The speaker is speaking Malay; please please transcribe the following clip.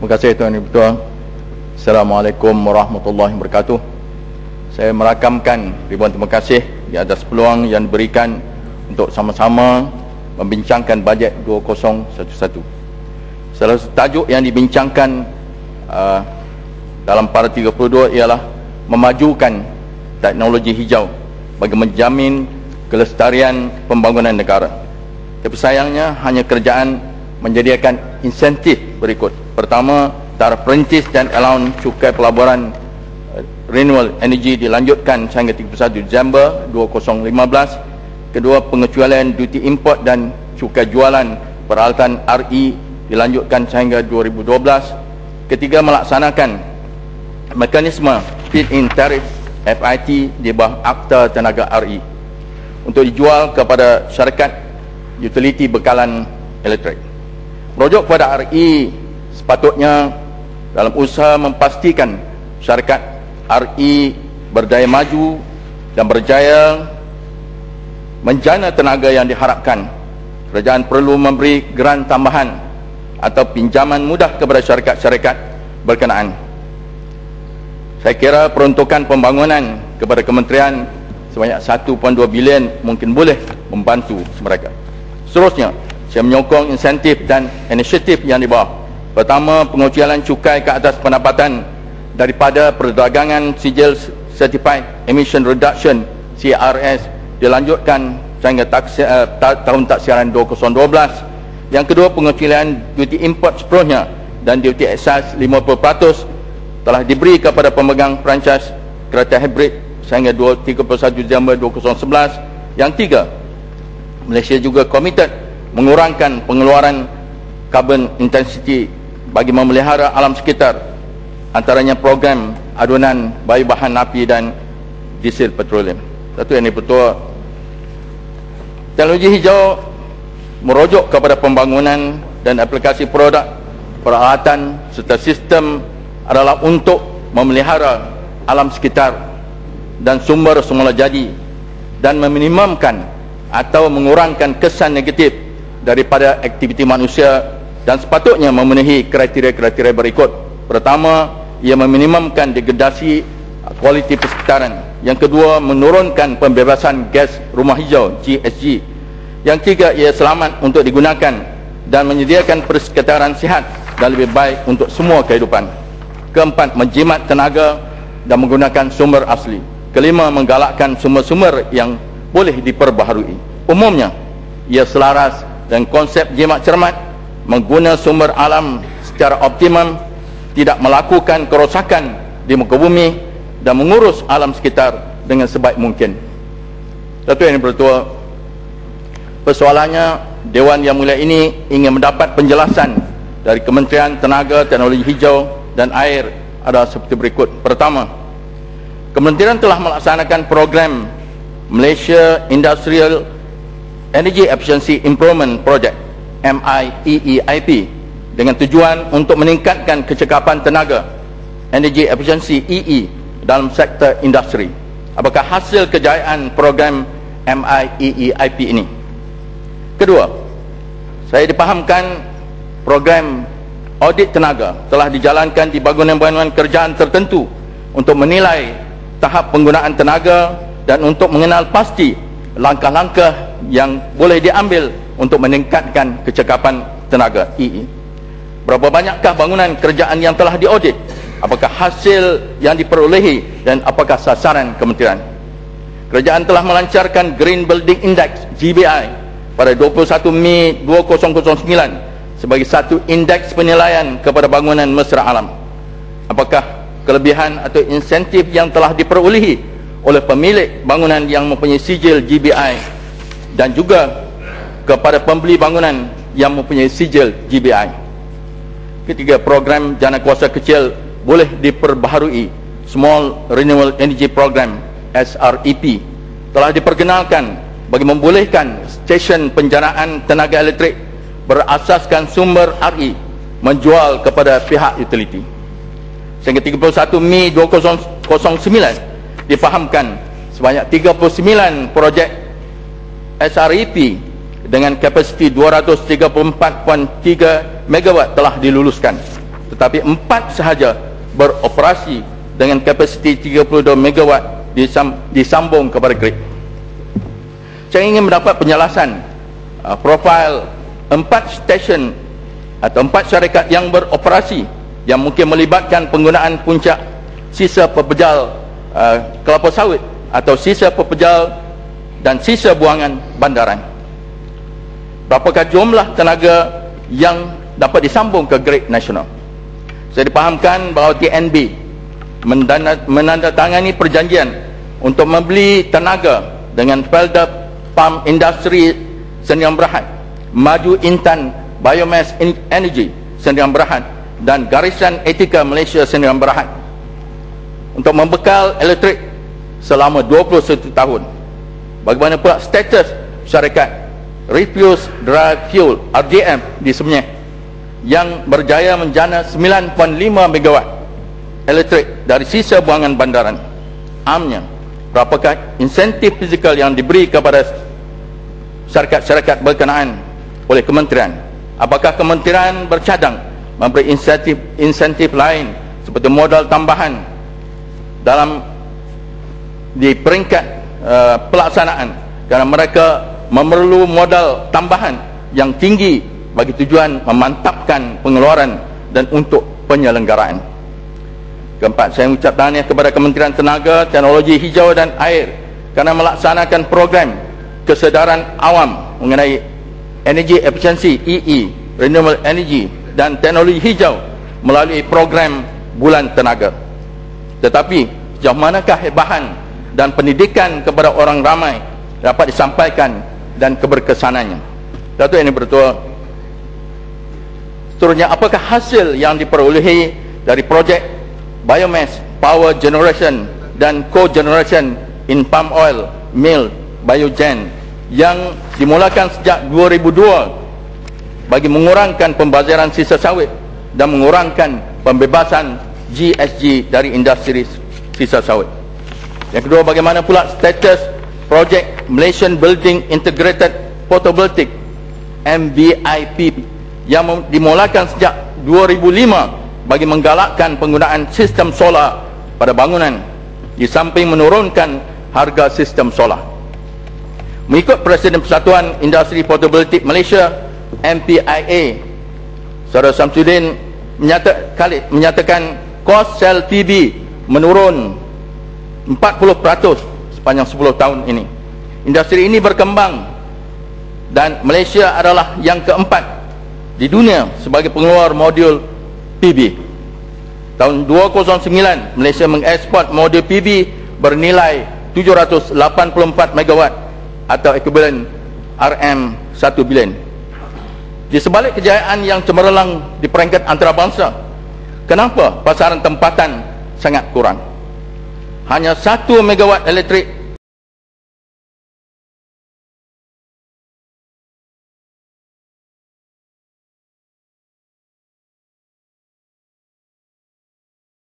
Terima kasih Tuan Ibu Ketua. Assalamualaikum warahmatullahi wabarakatuh. Saya merakamkan ribuan terima kasih di atas peluang yang diberikan untuk sama-sama membincangkan bajet 2011. Salah satu tajuk yang dibincangkan dalam para 32 ialah memajukan teknologi hijau bagi menjamin kelestarian pembangunan negara. Tapi sayangnya hanya kerajaan menyediakan insentif berikut. Pertama, taraf perintis dan allowance cukai pelaburan renewable energy dilanjutkan sehingga 31 Disember 2015. Kedua, pengecualian duty import dan cukai jualan peralatan RE dilanjutkan sehingga 2012. Ketiga, melaksanakan mekanisme feed-in tarif FIT di bawah Akta Tenaga RE untuk dijual kepada syarikat utiliti bekalan elektrik. Merujuk kepada RE, sepatutnya dalam usaha memastikan syarikat RE berdaya maju dan berjaya menjana tenaga yang diharapkan, kerajaan perlu memberi geran tambahan atau pinjaman mudah kepada syarikat-syarikat berkenaan. Saya kira peruntukan pembangunan kepada kementerian sebanyak 1.2 bilion mungkin boleh membantu mereka. Seterusnya, saya menyokong insentif dan inisiatif yang di bawah. Pertama, pengecualian cukai ke atas pendapatan daripada perdagangan sijil Certified Emission Reduction CRS dilanjutkan sehingga tahun taksiran 2012. Yang kedua, pengecualian duty import sepenuhnya dan duty excise 50% telah diberi kepada pemegang franchise kereta hibrid sehingga 31 Disember 2011. Yang tiga, Malaysia juga komited mengurangkan pengeluaran carbon intensity bagi memelihara alam sekitar, antaranya program adunan bayu bahan api dan diesel petroleum. Satu yang betul, teknologi hijau merujuk kepada pembangunan dan aplikasi produk, peralatan serta sistem adalah untuk memelihara alam sekitar dan sumber semula jadi dan meminimumkan atau mengurangkan kesan negatif daripada aktiviti manusia dan sepatutnya memenuhi kriteria-kriteria berikut. Pertama, ia meminimumkan degradasi kualiti persekitaran. Yang kedua, menurunkan pembebasan gas rumah hijau GHG. Yang tiga, ia selamat untuk digunakan dan menyediakan persekitaran sihat dan lebih baik untuk semua kehidupan. Keempat, menjimat tenaga dan menggunakan sumber asli. Kelima, menggalakkan sumber-sumber yang boleh diperbaharui. Umumnya, ia selaras dengan konsep jimat cermat, mengguna sumber alam secara optimum, tidak melakukan kerosakan di muka bumi dan mengurus alam sekitar dengan sebaik mungkin. Satu yang bertua, persoalannya Dewan Yang Mulia ini ingin mendapat penjelasan dari Kementerian Tenaga, Teknologi Hijau dan Air adalah seperti berikut. Pertama, Kementerian telah melaksanakan program Malaysia Industrial Energy Efficiency Improvement Project MIEEIP dengan tujuan untuk meningkatkan kecekapan tenaga energy efficiency EE dalam sektor industri. Apakah hasil kejayaan program MIEEIP ini? Kedua, saya dipahamkan program audit tenaga telah dijalankan di bangunan-bangunan kerajaan tertentu untuk menilai tahap penggunaan tenaga dan untuk mengenal pasti langkah-langkah yang boleh diambil untuk meningkatkan kecekapan tenaga EE. Berapa banyakkah bangunan kerajaan yang telah diaudit? Apakah hasil yang diperolehi dan apakah sasaran kementerian? Kerajaan telah melancarkan Green Building Index GBI pada 21 Mei 2009 sebagai satu indeks penilaian kepada bangunan mesra alam. Apakah kelebihan atau insentif yang telah diperolehi oleh pemilik bangunan yang mempunyai sijil GBI dan juga kepada pembeli bangunan yang mempunyai sijil GBI? Ketiga, program jana kuasa kecil boleh diperbaharui. Small Renewable Energy Program SREP telah diperkenalkan bagi membolehkan stesen penjanaan tenaga elektrik berasaskan sumber RE menjual kepada pihak utiliti. Sehingga 31 Mei 2009 difahamkan sebanyak 39 projek SREP dengan kapasiti 234.3 megawatt telah diluluskan. tetapi 4 sahaja beroperasi dengan kapasiti 32 megawatt disambung kepada grid. Saya ingin mendapat penjelasan profil 4 stesen atau 4 syarikat yang beroperasi yang mungkin melibatkan penggunaan puncak sisa pepejal kelapa sawit atau sisa pepejal dan sisa buangan bandaran. Berapakah jumlah tenaga yang dapat disambung ke grid nasional? Saya dipahamkan bahawa TNB menandatangani perjanjian untuk membeli tenaga dengan Felda Palm Industri Sdn Bhd, Maju Intan Biomass Energy Sdn Bhd dan Garisan Etika Malaysia Sdn Bhd untuk membekal elektrik selama 21 tahun. Bagaimana pula status syarikat Refuse Drive Fuel RDF di Semenyih yang berjaya menjana 9.5 megawatt elektrik dari sisa buangan bandaran? Amnya, berapakah insentif fizikal yang diberi kepada syarikat-syarikat berkenaan oleh kementerian? Apakah kementerian bercadang memberi insentif lain seperti modal tambahan dalam di peringkat pelaksanaan, kerana mereka memerlu modal tambahan yang tinggi bagi tujuan memantapkan pengeluaran dan untuk penyelenggaraan. Keempat, saya mengucap tahniah kepada Kementerian Tenaga, Teknologi Hijau dan Air kerana melaksanakan program kesedaran awam mengenai energy efficiency EE, renewable energy dan teknologi hijau melalui program Bulan Tenaga. Tetapi sejauh manakah bahan dan pendidikan kepada orang ramai dapat disampaikan dan keberkesanannya? Datuk ini betul. Seterusnya, apakah hasil yang diperolehi dari projek biomass power generation dan co-generation in palm oil mill biogen yang dimulakan sejak 2002 bagi mengurangkan pembaziran sisa sawit dan mengurangkan pembebasan GSG dari industri sisa sawit? Yang kedua, bagaimana pula status projek Malaysian Building Integrated Photovoltaic MBIP yang dimulakan sejak 2005 bagi menggalakkan penggunaan sistem solar pada bangunan di samping menurunkan harga sistem solar? Mengikut Presiden Persatuan Industri Photovoltaik Malaysia MPIA, Saudara Samsudin menyatakan kos sel PV menurun 40% sepanjang 10 tahun ini. Industri ini berkembang dan Malaysia adalah yang keempat di dunia sebagai pengeluar modul PV. Tahun 2009 Malaysia mengeksport modul PV bernilai 784 megawatt atau ekuivalent RM1 bilion. Di sebalik kejayaan yang cemerlang di peringkat antarabangsa, kenapa pasaran tempatan sangat kurang? Hanya 1 megawatt elektrik